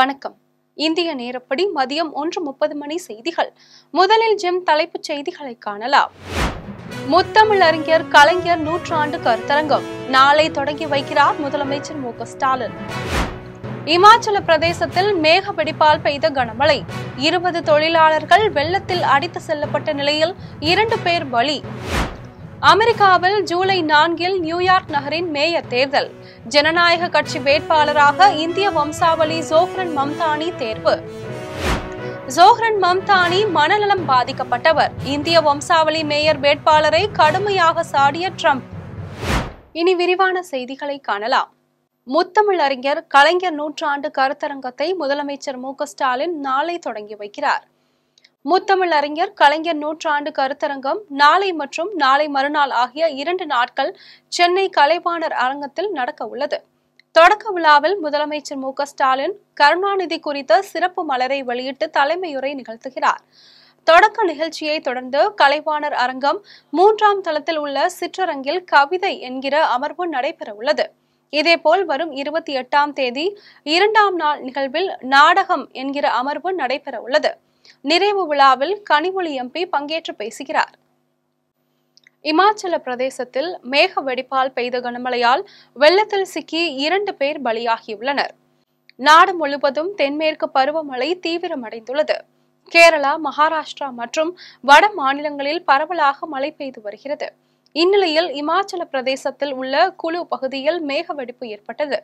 வணக்கம். இந்திய நேரப்படி மதியம் 1:30 மணி செய்திகள். முதலில் ஜெம் தலைப்புச் செய்திகளை காணலாம். முத்தமிழ் அறிஞர் கலைஞர் நூற்றாண்டு கருத்தரங்கம் நாளை தொடங்கி வைக்கிறார் முதலமைச்சர் மு.க. ஸ்டாலின். இமாச்சல பிரதேசத்தில் மேக வெடிப்பால் பெய்த கனமழை, 20 தொழிலாளர்கள் வெள்ளத்தில் அடித்து செல்லப்பட்ட நிலையில் 2 பேர் பலி. அமெரிக்காவில் ஜூலை 4 நியூயார்க் நகரின் மேயர் தேர்தல், ஜனநாயக கட்சி வேட்பாளராக இந்திய வம்சாவளி ஜோஹ்ரன் மம்தானி தேர்வு. ஜோஹ்ரன் மம்தானி மனநலம் பாதிக்கப்பட்டவர், இந்திய வம்சாவளி மேயர் வேட்பாளரை கடுமையாக சாடிய ட்ரம்ப். இனி விரிவான செய்திகளை காணலாம். முத்தமிழ் அறிஞர் கலைஞர் நூற்றாண்டு கருத்தரங்கத்தை முதலமைச்சர் மு.க. ஸ்டாலின் நாளை தொடங்கி வைக்கிறார். முத்தமிழ் அறிஞர் கலைஞர் நூற்றாண்டு கருத்தரங்கம் நாளை மற்றும் நாளை மறுநாள் ஆகிய 2 நாட்கள் சென்னை கலைவாணர் அரங்கத்தில் நடக்க உள்ளது. தொடக்க விழாவில் முதலமைச்சர் மு.க. ஸ்டாலின் கருணாநிதி குறித்த சிறப்பு மலரை வெளியிட்டு தலைமையுரை நிகழ்த்துகிறார். தொடக்க நிகழ்ச்சியை தொடர்ந்து கலைவாணர் அரங்கம் 3ஆம் தளத்தில் உள்ள சிற்றரங்கில் கவிதை என்கிற அமர்வு நடைபெற உள்ளது. இதேபோல் வரும் 28ஆம் தேதி 2ஆம் நாள் நிகழ்வில் நாடகம் என்கிற அமர்வு நடைபெற உள்ளது. நிறைவு விழாவில் கனிமொழி எம்பி பங்கேற்று பேசுகிறார். இமாச்சல பிரதேசத்தில் மேக வெடிப்பால் பெய்த கனமழையால் வெள்ளத்தில் சிக்கி 2 பேர் பலியாகியுள்ளனர். நாடு முழுவதும் தென்மேற்கு பருவமழை தீவிரமடைந்துள்ளது. கேரளா, மகாராஷ்டிரா மற்றும் வட மாநிலங்களில் பரவலாக மழை பெய்து வருகிறது. இந்நிலையில் இமாச்சல பிரதேசத்தில் உள்ள குலு பகுதியில் மேக வெடிப்பு ஏற்பட்டது.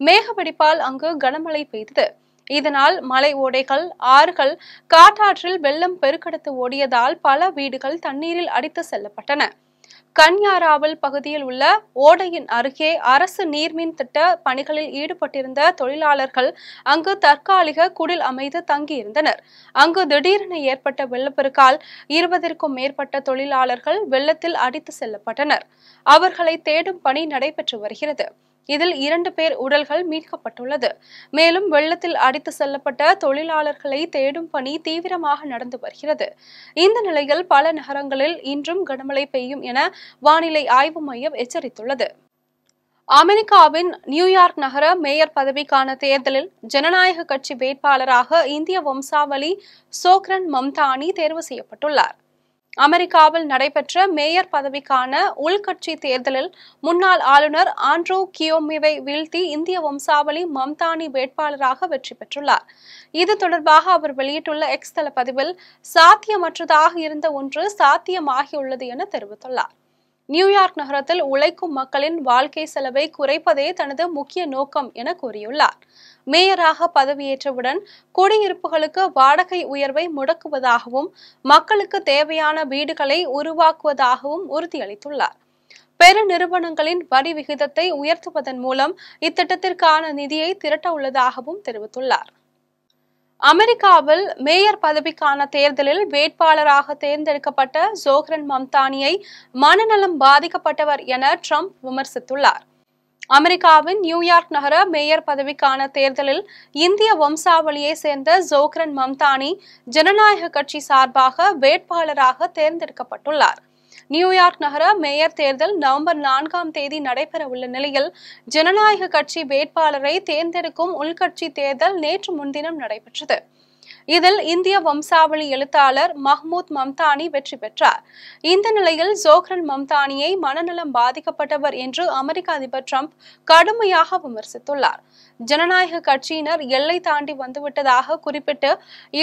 மேக வெடிப்பால் அங்கு கனமழை பெய்தது. இதனால் மலை ஓடைகள், ஆறுகள், காட்டாற்றில் வெள்ளம் பெருக்கெடுத்து ஓடியதால் பல வீடுகள் தண்ணீரில் அடித்து செல்லப்பட்டன. கன்யாராவல் பகுதியில் உள்ள ஓடையின் அருகே அரசு நீர்மின் திட்ட பணிகளில் ஈடுபட்டிருந்த தொழிலாளர்கள் அங்கு தற்காலிக குடில் அமைத்து தங்கியிருந்தனர். அங்கு திடீரென ஏற்பட்ட வெள்ளப்பெருக்கால் 20க்கும் மேற்பட்ட தொழிலாளர்கள் வெள்ளத்தில் அடித்து செல்லப்பட்டனர். அவர்களை தேடும் பணி நடைபெற்று வருகிறது. இதில் 2 பேர் உடல்கள் மீட்கப்பட்டுள்ளது. மேலும் வெள்ளத்தில் அடித்து செல்லப்பட்ட தொழிலாளர்களை தேடும் பணி தீவிரமாக நடந்து வருகிறது. இந்த நிலையில் பல நகரங்களில் இன்றும் கனமழை பெய்யும் என வானிலை ஆய்வு மையம் எச்சரித்துள்ளது. அமெரிக்காவின் நியூயார்க் நகர மேயர் பதவிக்கான தேர்தலில் ஜனநாயக கட்சி வேட்பாளராக இந்திய வம்சாவளி ஜோஹ்ரன் மம்தானி தேர்வு செய்யப்பட்டுள்ளார். அமெரிக்காவில் நடைபெற்ற மேயர் பதவிக்கான உள்கட்சி தேர்தலில் முன்னாள் ஆளுநர் ஆண்ட்ரூ கியோமிவை வீழ்த்தி இந்திய வம்சாவளி மம்தானி வேட்பாளராக வெற்றி பெற்றுள்ளார். இது தொடர்பாக அவர் வெளியிட்டுள்ள எக்ஸ் தள பதிவில், சாத்தியமற்றதாக இருந்த ஒன்று சாத்தியமாகியுள்ளது என தெரிவித்துள்ளார். நியூயார்க் நகரத்தில் உழைக்கும் மக்களின் வாழ்க்கை செலவை குறைப்பதே தனது முக்கிய நோக்கம் என கூறியுள்ளார். மேயராக பதவியேற்றவுடன் குடியிருப்புகளுக்கு வாடகை உயர்வை முடக்குவதாகவும் மக்களுக்கு தேவையான வீடுகளை உருவாக்குவதாகவும் உறுதியளித்துள்ளார். பெருநிறுவனங்களின் வரி விகிதத்தை உயர்த்துவதன் மூலம் இத்திட்டத்திற்கான நிதியை திரட்ட உள்ளதாகவும் தெரிவித்துள்ளார். அமெரிக்காவில் மேயர் பதவிக்கான தேர்தலில் வேட்பாளராக தேர்ந்தெடுக்கப்பட்ட ஜோஹ்ரன் மம்தானியை மனநலம் பாதிக்கப்பட்டவர் என ட்ரம்ப் விமர்சித்துள்ளார். அமெரிக்காவின் நியூயார்க் நகர மேயர் பதவிக்கான தேர்தலில் இந்திய வம்சாவளியை சேர்ந்த ஜோஹ்ரன் மம்தானி ஜனநாயக கட்சி சார்பாக வேட்பாளராக தேர்ந்தெடுக்கப்பட்டுள்ளார். நியூயார்க் நகர மேயர் தேர்தல் நவம்பர் 4ஆம் தேதி நடைபெற உள்ள நிலையில் ஜனநாயக கட்சி வேட்பாளரை தேர்ந்தெடுக்கும் உள்கட்சி தேர்தல் நேற்று முன்தினம் நடைபெற்றது. இதில் இந்திய வம்சாவளி எழுத்தாளர் மஹ்மூத் மம்தானி வெற்றி பெற்றார். இந்த நிலையில் ஜோஹ்ரன் மம்தானியை மனநலம் பாதிக்கப்பட்டவர் என்று அமெரிக்க அதிபர் ட்ரம்ப் கடுமையாக விமர்சித்துள்ளார். ஜனநாயக கட்சியினர் எல்லை தாண்டி வந்துவிட்டதாக குறிப்பிட்டு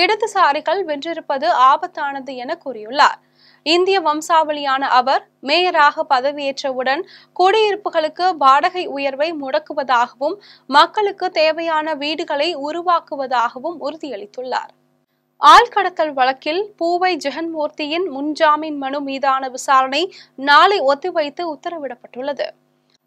இடதுசாரிகள் வென்றிருப்பது ஆபத்தானது என கூறியுள்ளார். இந்திய வம்சாவளியான அவர் மேயராக பதவியேற்றவுடன் குடியிருப்புகளுக்கு வாடகை உயர்வை முடக்குவதாகவும் மக்களுக்கு தேவையான வீடுகளை உருவாக்குவதாகவும் உறுதியளித்துள்ளார். ஆள்கடத்தல் வழக்கில் பூவை ஜெகன்மூர்த்தியின் முன்ஜாமீன் மனு மீதான விசாரணை நாளை ஒத்திவைத்து உத்தரவிடப்பட்டுள்ளது.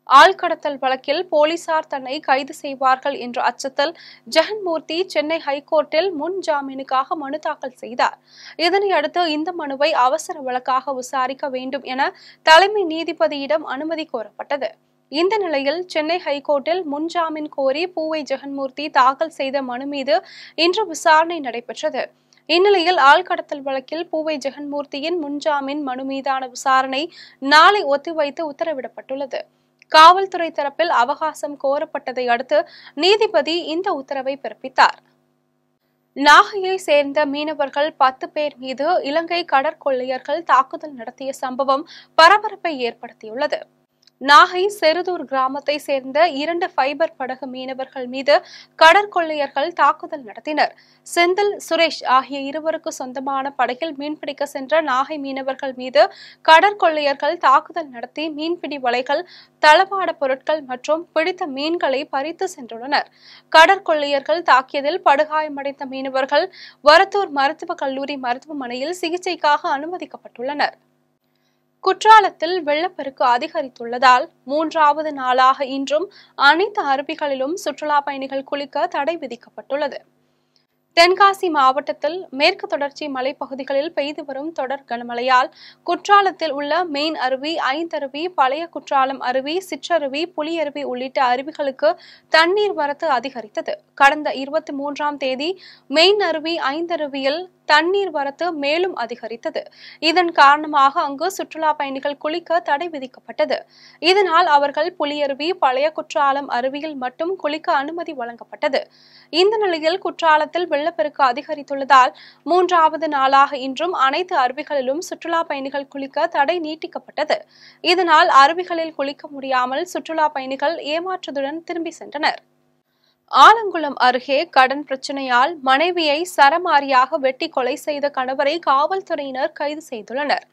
ஆள்கடத்தல் வழக்கில் போலீசார் தன்னை கைது செய்வார்கள் என்ற அச்சத்தில் ஜெகன்மூர்த்தி சென்னை ஹைகோர்ட்டில் முன் ஜாமீனுக்காக மனு தாக்கல் செய்தார். இதனையடுத்து இந்த மனுவை அவசர வழக்காக விசாரிக்க வேண்டும் என தலைமை நீதிபதியிடம் அனுமதி கோரப்பட்டது. இந்த நிலையில் சென்னை ஹைகோர்ட்டில் முன்ஜாமீன் கோரி பூவை ஜெகன்மூர்த்தி தாக்கல் செய்த மனு மீது இன்று விசாரணை நடைபெற்றது. இந்நிலையில் ஆள்கடத்தல் வழக்கில் பூவை ஜெகன்மூர்த்தியின் முன்ஜாமீன் மனு மீதான விசாரணை நாளை ஒத்திவைத்து உத்தரவிடப்பட்டுள்ளது. காவல்துறை தரப்பில் அவகாசம் கோரப்பட்டதை அடுத்து நீதிபதி இந்த உத்தரவை பிறப்பித்தார். நாகையை சேர்ந்த மீனவர்கள் 10 பேர் மீது இலங்கை கடற்கொள்ளையர்கள் தாக்குதல் நடத்திய சம்பவம் பரபரப்பை ஏற்படுத்தியுள்ளது. நாகை செருதூர் கிராமத்தை சேர்ந்த 2 ஃபைபர் படகு மீனவர்கள் மீது கடற்கொள்ளையர்கள் தாக்குதல் நடத்தினர். செந்தில், சுரேஷ் ஆகிய இருவருக்கு சொந்தமான படகில் மீன்பிடிக்க சென்ற நாகை மீனவர்கள் மீது கடற்கொள்ளையர்கள் தாக்குதல் நடத்தி மீன்பிடி வலைகள், தளவாட பொருட்கள் மற்றும் பிடித்த மீன்களை பறித்து சென்றுள்ளனர். கடற்கொள்ளையர்கள் தாக்கியதில் படுகாயமடைந்த மீனவர்கள் வரத்தூர் மருத்துவக் கல்லூரி மருத்துவமனையில் சிகிச்சைக்காக அனுமதிக்கப்பட்டுள்ளனர். குற்றாலத்தில் வெள்ளப்பெருக்கு அதிகரித்துள்ளதால் 3வது நாளாக இன்றும் அனைத்து அருவிகளிலும் சுற்றுலா பயணிகள் குளிக்க தடை விதிக்கப்பட்டுள்ளது. தென்காசி மாவட்டத்தில் மேற்கு தொடர்ச்சி மலைப்பகுதிகளில் பெய்து வரும் தொடர் கனமழையால் குற்றாலத்தில் உள்ள மெயின் அருவி, ஐந்தருவி, பழைய குற்றாலம் அருவி, சிற்றருவி, புலியருவி உள்ளிட்ட அருவிகளுக்கு தண்ணீர் வரத்து அதிகரித்தது. கடந்த 23ஆம் தேதி மெயின் அருவி, ஐந்தருவியில் தண்ணீர் வரத்து மேலும் அதிகரித்தது. இதன் காரணமாக அங்கு சுற்றுலா பயணிகள் குளிக்க தடை விதிக்கப்பட்டது. இதனால் அவர்கள் புலியருவி, பழைய குற்றாலம் அருவியில் மட்டும் குளிக்க அனுமதி வழங்கப்பட்டது. இந்த நிலையில் குற்றாலத்தில் வெள்ளப்பெருக்கு அதிகரித்துள்ளதால் 3வது நாளாக இன்றும் அனைத்து அருவிகளிலும் சுற்றுலா பயணிகள் குளிக்க தடை நீட்டிக்கப்பட்டது. இதனால் அருவிகளில் குளிக்க முடியாமல் சுற்றுலா பயணிகள் ஏமாற்றத்துடன் திரும்பி சென்றனர். ஆலங்குளம் அருகே கடன் பிரச்சனையால் மனைவியை சரமாரியாக வெட்டி கொலை செய்த கணவரை காவல்துறையினர் கைது செய்துள்ளனர்.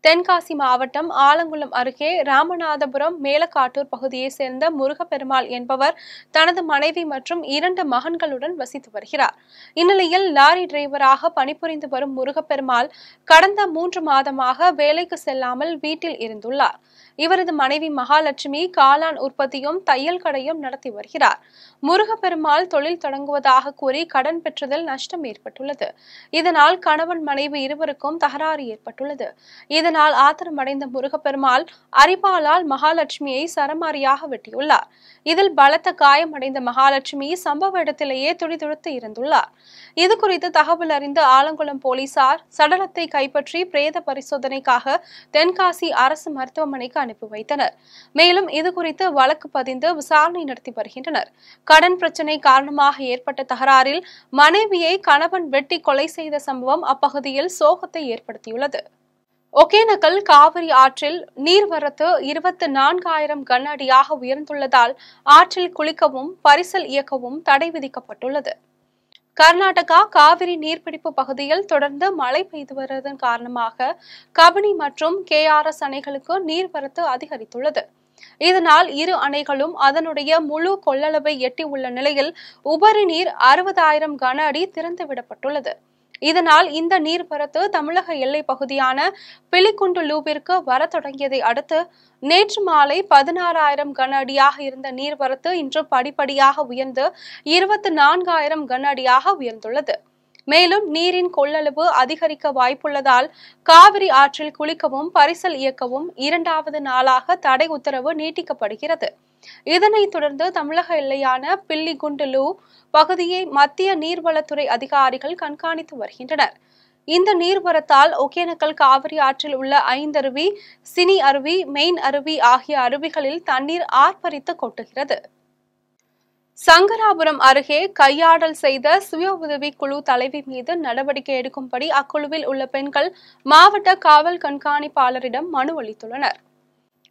தென்காசி மாவட்டம் ஆலங்குளம் அருகே ராமநாதபுரம் மேலக்காட்டூர் பகுதியைச் சேர்ந்த முருகப்பெருமாள் என்பவர் தனது மனைவி மற்றும் 2 மகன்களுடன் வசித்து வருகிறார். இந்நிலையில் லாரி டிரைவராக பணிபுரிந்து வரும் முருகப்பெருமாள் கடந்த 3 மாதமாக வேலைக்கு செல்லாமல் வீட்டில் இருந்துள்ளார். இவரது மனைவி மகாலட்சுமி காளான் உற்பத்தியும் தையல் கடையும் நடத்தி வருகிறார். முருகப்பெருமாள் தொழில் தொடங்குவதாக கூறி கடன் பெற்றதில் நஷ்டம் ஏற்பட்டுள்ளது. இதனால் கணவன் மனைவி இருவருக்கும் தகராறு ஏற்பட்டுள்ளது. இதனால் ஆத்திரமடைந்த முருகப்பெருமாள் அரிவாளால் மகாலட்சுமியை சரமாரியாக வெட்டியுள்ளார். இதில் பலத்த காயமடைந்த மகாலட்சுமி சம்பவ இடத்திலேயே துடிதுடித்து இருந்துள்ளார். இதுகுறித்து தகவல் அறிந்த ஆலங்குளம் போலீசார் சடலத்தை கைப்பற்றி பிரேத பரிசோதனைக்காக தென்காசி அரசு மருத்துவமனைக்கு அனுப்பி வைத்தனர். மேலும் இதுகுறித்து வழக்கு பதிந்து விசாரணை நடத்தி வருகின்றனர். கடன் பிரச்சனை காரணமாக ஏற்பட்ட தகராறில் மனைவியை கணவன் வெட்டி கொலை செய்த சம்பவம் அப்பகுதியில் சோகத்தை ஏற்படுத்தியுள்ளது. ஒகேனக்கல் காவிரி ஆற்றில் நீர்வரத்து 24,000 கன அடியாக உயர்ந்துள்ளதால் ஆற்றில் குளிக்கவும் பரிசல் இயக்கவும் தடை விதிக்கப்பட்டுள்ளது. கர்நாடகா காவிரி நீர்பிடிப்பு பகுதியில் தொடர்ந்து மழை பெய்து வருவதன் காரணமாக கபினி மற்றும் KRS அணைகளுக்கு நீர்வரத்து அதிகரித்துள்ளது. இதனால் இரு அணைகளும் அதனுடைய முழு கொள்ளளவை எட்டி உள்ள நிலையில் உபரி நீர் 60,000 கன அடி திறந்துவிடப்பட்டுள்ளது. இதனால் இந்த நீர்வரத்து தமிழக எல்லை பகுதியான பிலிகுண்டுலுவிற்கு வர தொடங்கியதை அடுத்து நேற்று மாலை 16,000 கன அடியாக இருந்த நீர்வரத்து இன்று படிப்படியாக உயர்ந்து 24,000 கன அடியாக உயர்ந்துள்ளது. மேலும் நீரின் கொள்ளளவு அதிகரிக்க வாய்ப்புள்ளதால் காவிரி ஆற்றில் குளிக்கவும் பரிசல் இயக்கவும் 2வது நாளாக தடை உத்தரவு நீட்டிக்கப்படுகிறது. இதனைத் தொடர்ந்து தமிழக எல்லையான பில்லிகுண்டுலு பகுதியை மத்திய நீர்வளத்துறை அதிகாரிகள் கண்காணித்து வருகின்றனர். இந்த நீர்வரத்தால் ஒகேனக்கல் காவிரி ஆற்றில் உள்ள ஐந்தருவி, சினி அருவி, மெயின் அருவி ஆகிய அருவிகளில் தண்ணீர் ஆர்ப்பரித்து கொட்டுகிறது. சங்கராபுரம் அருகே கையாடல் செய்த சுய உதவி குழு தலைவி மீது நடவடிக்கை எடுக்கும்படி அக்குழுவில் உள்ள பெண்கள் மாவட்ட காவல் கண்காணிப்பாளரிடம் மனு அளித்துள்ளனர்.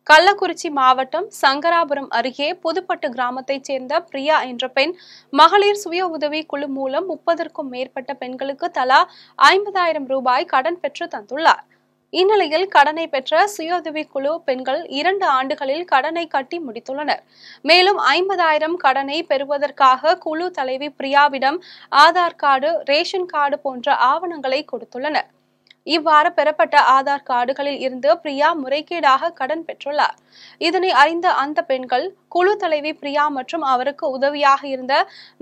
கள்ளக்குறிச்சி மாவட்டம் சங்கராபுரம் அருகே புதுப்பட்டு கிராமத்தைச் சேர்ந்த பிரியா என்ற பெண் மகளிர் சுய உதவி குழு மூலம் 30க்கும் மேற்பட்ட பெண்களுக்கு தலா 50,000 ரூபாய் கடன் பெற்று தந்துள்ளார். இந்நிலையில் கடனை பெற்ற சுய உதவி குழு பெண்கள் 2 ஆண்டுகளில் கடனை கட்டி முடித்துள்ளனர். மேலும் 50,000 கடனை பெறுவதற்காக குழு தலைவி பிரியாவிடம் ஆதார் கார்டு, ரேஷன் கார்டு போன்ற ஆவணங்களை கொடுத்துள்ளனர். இவ்வாறு பெறப்பட்ட ஆதார் கார்டுகளில் இருந்து பிரியா முறைகேடாக கடன் பெற்றுள்ளார். இதனை அறிந்த அந்த பெண்கள் குழு தலைவி பிரியா மற்றும் அவருக்கு உதவியாக இருந்த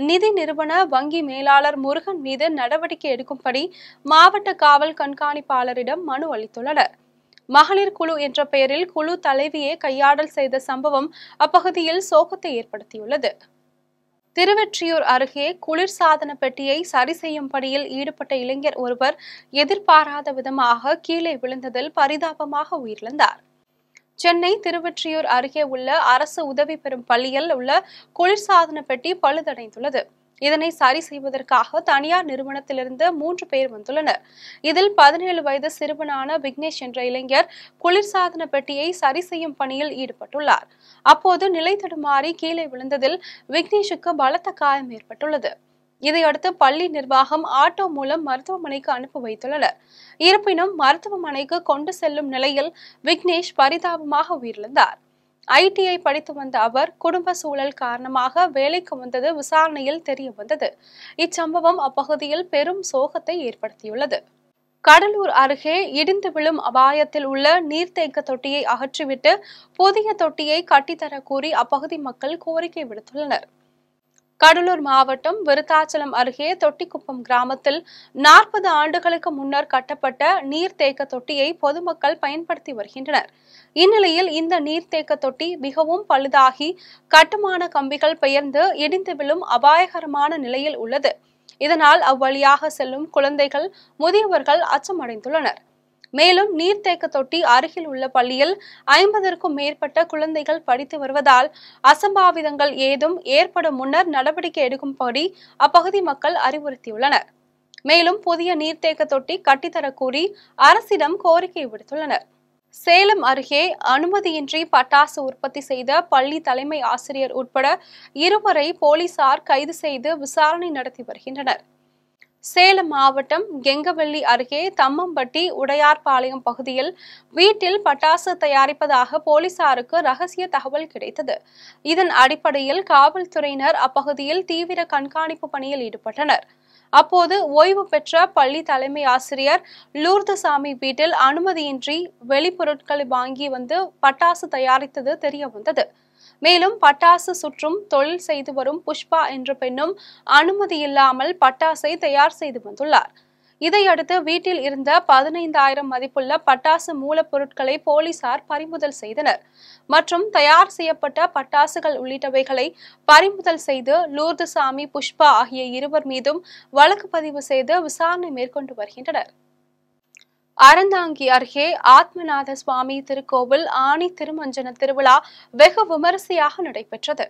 நிதி நிறுவன வங்கி மேலாளர் முருகன் மீது நடவடிக்கை எடுக்கும்படி மாவட்ட காவல் கண்காணிப்பாளரிடம் மனு அளித்துள்ளனர். மகளிர் குழு என்ற பெயரில் குழு தலைவியை கையாடல் செய்த சம்பவம் அப்பகுதியில் சோகத்தை ஏற்படுத்தியுள்ளது. திருவெற்றியூர் அருகே குளிர்சாதன பெட்டியை சரி செய்யும் பணியில் ஈடுபட்ட இளைஞர் ஒருவர் எதிர்பாராத விதமாக கீழே விழுந்ததில் பரிதாபமாக உயிரிழந்தார். சென்னை திருவெற்றியூர் அருகே உள்ள அரசு உதவி பெறும் பள்ளியில் உள்ள குளிர்சாதன பெட்டி பழுதடைந்துள்ளது. இதனை சரி செய்வதற்காக தனியார் நிறுவனத்திலிருந்து 3 பேர் வந்துள்ளனர். இதில் 17 வயது சிறுவனான விக்னேஷ் என்ற இளைஞர் குளிர்சாதன பெட்டியை சரி செய்யும் பணியில் ஈடுபட்டுள்ளார். அப்போது நிலை தடுமாறி கீழே விழுந்ததில் விக்னேஷுக்கு பலத்த காயம் ஏற்பட்டுள்ளது. இதையடுத்து பள்ளி நிர்வாகம் ஆட்டோ மூலம் மருத்துவமனைக்கு அனுப்பி வைத்துள்ளனர். இருப்பினும் மருத்துவமனைக்கு கொண்டு செல்லும் நிலையில் விக்னேஷ் பரிதாபமாக உயிரிழந்தார். ITI படித்து வந்த அவர் குடும்ப சூழல் காரணமாக வேலைக்கு வந்தது விசாரணையில் தெரிய வந்தது. இச்சம்பவம் அப்பகுதியில் பெரும் சோகத்தை ஏற்படுத்தியுள்ளது. கடலூர் அருகே இடிந்து விழும் அபாயத்தில் உள்ள நீர்த்தேக்க தொட்டியை அகற்றிவிட்டு புதிய தொட்டியை கட்டித்தர கோரி அப்பகுதி மக்கள் கோரிக்கை விடுத்துள்ளனர். கடலூர் மாவட்டம் விருத்தாச்சலம் அருகே தொட்டிக்குப்பம் கிராமத்தில் 40 ஆண்டுகளுக்கு முன்னர் கட்டப்பட்ட நீர்த்தேக்க தொட்டியை பொதுமக்கள் பயன்படுத்தி வருகின்றனர். இந்நிலையில் இந்த நீர்த்தேக்க தொட்டி மிகவும் பழுதாகி கட்டுமான கம்பிகள் பெயர்ந்து இடிந்து விழும் அபாயகரமான நிலையில் உள்ளது. இதனால் அவ்வழியாக செல்லும் குழந்தைகள், முதியவர்கள் அச்சமடைந்துள்ளனர். மேலும் நீர்த்தேக்க தொட்டி அருகில் உள்ள பள்ளியில் 50க்கும் மேற்பட்ட குழந்தைகள் படித்து வருவதால் அசம்பாவிதங்கள் ஏதும் ஏற்படும் முன்னர் நடவடிக்கை எடுக்கும்படி அப்பகுதி மக்கள் அறிவுறுத்தியுள்ளனர். மேலும் புதிய நீர்த்தேக்க தொட்டி கட்டித்தரக் கோரி அரசிடம் கோரிக்கை விடுத்துள்ளனர். சேலம் அருகே அனுமதியின்றி பட்டாசு உற்பத்தி செய்த பள்ளி தலைமை ஆசிரியர் உட்பட 2 போலீசார் கைது செய்து விசாரணை நடத்தி வருகின்றனர். சேலம் மாவட்டம் கெங்கவல்லி அருகே தம்மம்பட்டி உடையார்பாளையம் பகுதியில் வீட்டில் பட்டாசு தயாரிப்பதாக போலீசாருக்கு ரகசிய தகவல் கிடைத்தது. இதன் அடிப்படையில் காவல்துறையினர் அப்பகுதியில் தீவிர கண்காணிப்பு பணியில் ஈடுபட்டனர். அப்போது ஓய்வு பெற்ற பள்ளி தலைமை ஆசிரியர் லூர்துசாமி வீட்டில் அனுமதியின்றி வெளிப்பொருட்களை வாங்கி வந்து பட்டாசு தயாரித்தது தெரிய வந்தது. மேலும் பட்டாசு சுற்றும் தொழில் செய்து வரும் புஷ்பா என்ற பெண்ணும் அனுமதி இல்லாமல் பட்டாசை தயார் செய்து வந்துள்ளார். இதையடுத்து வீட்டில் இருந்த 15,000 மதிப்புள்ள பட்டாசு மூலப்பொருட்களை போலீசார் பறிமுதல் செய்தனர். மற்றும் தயார் செய்யப்பட்ட பட்டாசுகள் உள்ளிட்டவைகளை பறிமுதல் செய்து லூர்துசாமி, புஷ்பா ஆகிய 2 மீதும் வழக்கு பதிவு செய்து விசாரணை மேற்கொண்டு வருகின்றனர். அறந்தாங்கி அருகே ஆத்மநாத சுவாமி திருக்கோவில் ஆனி திருமஞ்சன திருவிழா வெகு விமரிசையாக நடைபெற்றது.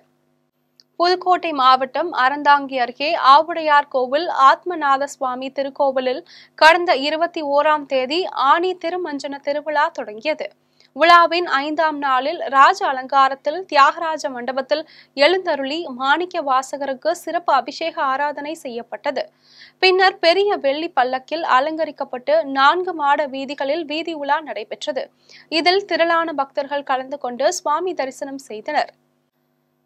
புதுக்கோட்டை மாவட்டம் அறந்தாங்கி அருகே ஆவுடையார் கோவில் ஆத்மநாத சுவாமி திருக்கோவிலில் கடந்த 21ஆம் தேதி ஆனி திருமஞ்சன திருவிழா தொடங்கியது. விழாவின் 5ஆம் நாளில் ராஜ அலங்காரத்தில் தியாகராஜ மண்டபத்தில் எழுந்தருளி மாணிக்க வாசகருக்கு சிறப்பு அபிஷேக ஆராதனை செய்யப்பட்டது. பின்னர் பெரிய வெள்ளி பல்லக்கில் அலங்கரிக்கப்பட்டு 4 மாட வீதிகளில் வீதி உலா நடைபெற்றது. இதில் திரளான பக்தர்கள் கலந்து கொண்டு சுவாமி தரிசனம் செய்தனர்.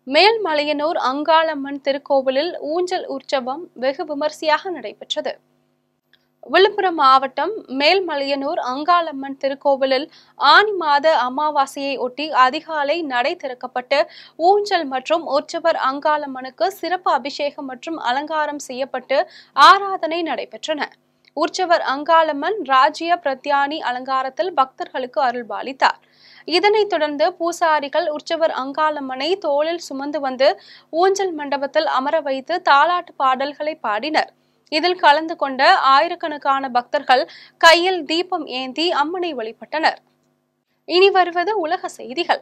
மேல்மலையனூர் அங்காளம்மன் திருக்கோவிலில் ஊஞ்சல் உற்சவம் வெகு விமரிசையாக நடைபெற்றது. விழுப்புரம் மாவட்டம் மேல்மலையனூர் அங்காளம்மன் திருக்கோவிலில் ஆனி மாத அமாவாசையை ஒட்டி அதிகாலை நடை திறக்கப்பட்டு ஊஞ்சல் மற்றும் உற்சவர் அங்காளம்மனுக்கு சிறப்பு அபிஷேகம் மற்றும் அலங்காரம் செய்யப்பட்டு ஆராதனை நடைபெற்றன. உற்சவர் அங்காளம்மன் ராஜ்ய பிரத்யானி அலங்காரத்தில் பக்தர்களுக்கு அருள்பாலித்தார். இதனைத் தொடர்ந்து பூசாரிகள் உற்சவர் அங்காளம்மனை தோளில் சுமந்து வந்து ஊஞ்சல் மண்டபத்தில் அமர வைத்து தாலாட்டு பாடல்களை பாடினர். இதில் கலந்து கொண்ட ஆயிரக்கணக்கான பக்தர்கள் கையில் தீபம் ஏந்தி அம்மனை வழிபட்டனர். இனி வருவது உலக செய்திகள்.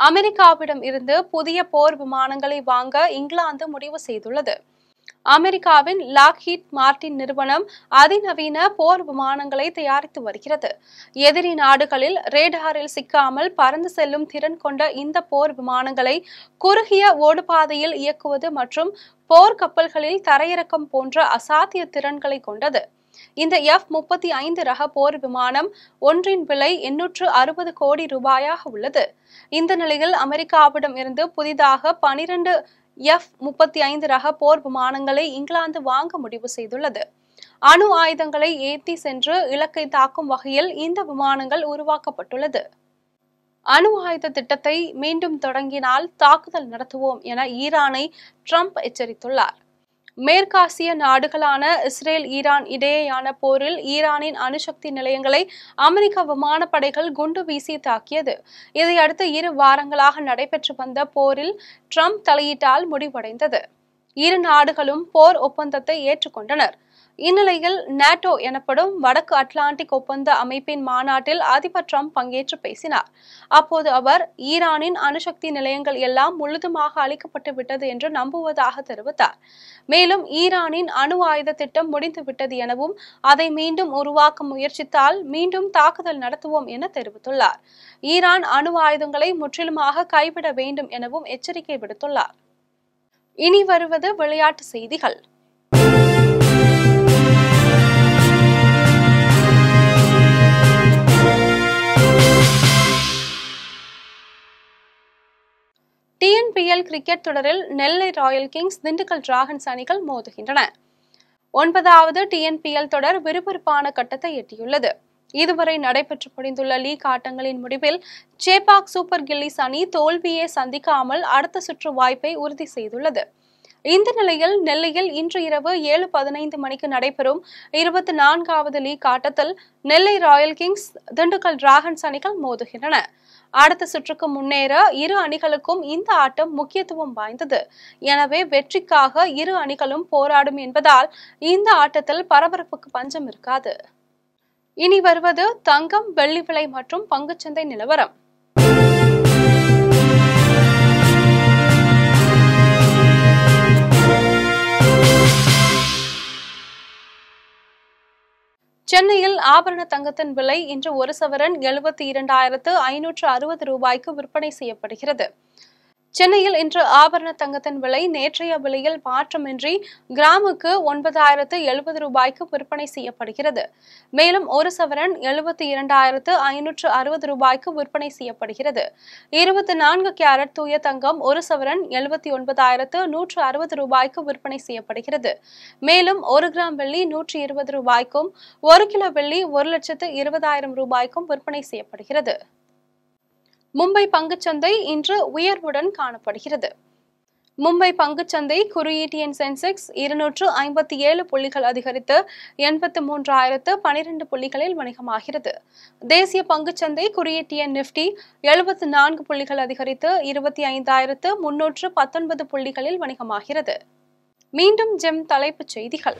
அமெரிக்காவிடம் இருந்து புதிய போர் விமானங்களை வாங்க இங்கிலாந்து முடிவு செய்துள்ளது. அமெரிக்காவின் லாக்ஹீட் மார்டின் நிறுவனம் அதிநவீன போர் விமானங்களை தயாரித்து வருகிறது. எதிரி நாடுகளில் ரேடாரில் சிக்காமல் பறந்து செல்லும் திறன் கொண்ட இந்த போர் விமானங்களை குறுகிய ஓடுபாதையில் இயக்குவது மற்றும் போர் கப்பல்களில் தரையிறக்கம் போன்ற அசாத்திய திறன்களை கொண்டது. இந்த F-35 ரக போர் விமானம் ஒன்றின் விலை 860 கோடி ரூபாயாக உள்ளது. இந்த நிலையில் அமெரிக்காவிடம் இருந்து புதிதாக 12 F-35 ரக போர் விமானங்களை இங்கிலாந்து வாங்க முடிவு செய்துள்ளது. அணு ஆயுதங்களை ஏற்றி சென்று இலக்கை தாக்கும் வகையில் இந்த விமானங்கள் உருவாக்கப்பட்டுள்ளது. அணு ஆயுத திட்டத்தை மீண்டும் தொடங்கினால் தாக்குதல் நடத்துவோம் என ஈரானை ட்ரம்ப் எச்சரித்துள்ளார். மேற்காசிய நாடுகளான இஸ்ரேல், ஈரான் இடையேயான போரில் ஈரானின் அணுசக்தி நிலையங்களை அமெரிக்க விமானப்படைகள் குண்டு வீசி தாக்கியது. இதையடுத்து 2 வாரங்களாக நடைபெற்று வந்த போரில் ட்ரம்ப் தலையீட்டால் முடிவடைந்தது. 2 நாடுகளும் போர் ஒப்பந்தத்தை ஏற்றுக்கொண்டனர். இந்நிலையில் நேட்டோ எனப்படும் வடக்கு அட்லாண்டிக் ஒப்பந்த அமைப்பின் மாநாட்டில் அதிபர் டிரம்ப் பங்கேற்று பேசினார். அப்போது அவர் ஈரானின் அணுசக்தி நிலையங்கள் எல்லாம் முழுதுமாக அழிக்கப்பட்டு விட்டது என்று நம்புவதாக தெரிவித்தார். மேலும் ஈரானின் அணு ஆயுத திட்டம் முடிந்துவிட்டது எனவும் அதை மீண்டும் உருவாக்க முயற்சித்தால் மீண்டும் தாக்குதல் நடத்துவோம் என தெரிவித்துள்ளார். ஈரான் அணு ஆயுதங்களை முற்றிலுமாக கைவிட வேண்டும் எனவும் எச்சரிக்கை விடுத்துள்ளார். இனி வருவது விளையாட்டு செய்திகள். TNPL கிரிக்கெட் தொடரில் நெல்லை ராயல் கிங்ஸ், திண்டுக்கல் டிராகன்ஸ் அணிகள் மோதுகின்றன. 9வது TNPL தொடர் விறுவிறுப்பான கட்டத்தை எட்டியுள்ளது. இதுவரை நடைபெற்று முடிந்துள்ள லீக் ஆட்டங்களின் முடிவில் சேப்பாக் சூப்பர் கில்லிஸ் அணி தோல்வியை சந்திக்காமல் அடுத்த சுற்று வாய்ப்பை உறுதி செய்துள்ளது. இந்த நிலையில் நெல்லையில் இன்று இரவு 7:15 மணிக்கு நடைபெறும் 24வது லீக் ஆட்டத்தில் நெல்லை ராயல் கிங்ஸ், திண்டுக்கல் டிராகன்ஸ் அணிகள் மோதுகின்றன. அடுத்த சுற்றுக்கு முன்னேற இரு அணிகளுக்கும் இந்த ஆட்டம் முக்கியத்துவம் வாய்ந்தது. எனவே வெற்றிக்காக இரு அணிகளும் போராடும் என்பதால் இந்த ஆட்டத்தில் பரபரப்புக்கு பஞ்சம் இருக்காது. இனி வருவது தங்கம், வெள்ளி விலை மற்றும் பங்குச்சந்தை நிலவரம். சென்னையில் ஆபரண தங்கத்தின் விலை இன்று ஒரு சவரன் 72,560 ரூபாய்க்கு விற்பனை செய்யப்படுகிறது. சென்னையில் இன்று ஆபரண தங்கத்தின் விலை நேற்றைய விலையில் மாற்றமின்றி கிராமுக்கு 9,070 ரூபாய்க்கு விற்பனை செய்யப்படுகிறது. மேலும் ஒரு சவரன் 72,560 ரூபாய்க்கு விற்பனை செய்யப்படுகிறது. 24 கேரட் தூய தங்கம் ஒரு சவரன் 79,160 ரூபாய்க்கு விற்பனை செய்யப்படுகிறது. மேலும் 1 கிராம் வெள்ளி 120 ரூபாய்க்கும் 1 கிலோ வெள்ளி 1,20,000 ரூபாய்க்கும் விற்பனை செய்யப்படுகிறது. மும்பை பங்குச்சந்தை இன்று உயர்வுடன் காணப்படுகிறது. மும்பை பங்குச்சந்தை குறியீட்டு எண் சென்செக்ஸ் 257 புள்ளிகள் அதிகரித்து 83,012 புள்ளிகளில் வணிகமாகிறது. தேசிய பங்குச்சந்தை குறியீட்டு எண் நிப்டி 74 புள்ளிகள் அதிகரித்து 25,319 புள்ளிகளில் வணிகமாகிறது. மீண்டும் ஜெம் தலைப்புச் செய்திகள்.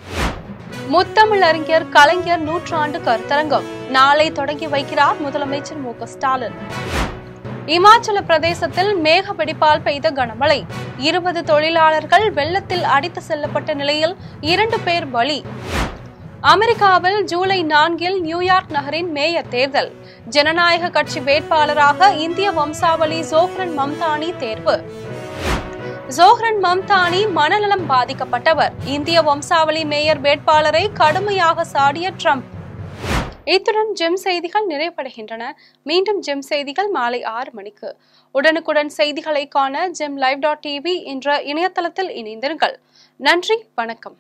முத்தமிழ் அறிஞர் கலைஞர் 100 கருத்தரங்கம் நாளை தொடங்கி வைக்கிறார் முதலமைச்சர் மு க ஸ்டாலின். இமாச்சல பிரதேசத்தில் மேக வெடிப்பால் பெய்த கனமழை, 20 தொழிலாளர்கள் வெள்ளத்தில் அடித்து செல்லப்பட்ட நிலையில் 2 பேர் பலி. அமெரிக்காவில் ஜூலை 4 நியூயார்க் நகரின் மேயர் தேர்தல், ஜனநாயக கட்சி வேட்பாளராக இந்திய வம்சாவளி ஜோஹ்ரன் மம்தானி தேர்வு. ஜோஹ்ரன் மம்தானி மனநலம் பாதிக்கப்பட்டவர், இந்திய வம்சாவளி மேயர் வேட்பாளரை கடுமையாக சாடிய ட்ரம்ப். இத்துடன் ஜெம் செய்திகள் நிறைவடைகின்றன. மீண்டும் ஜெம் செய்திகள் மாலை 6 மணிக்கு. உடனுக்குடன் செய்திகளை காண GemLive.tv என்ற இணையதளத்தில் இணைந்திருங்கள். நன்றி, வணக்கம்.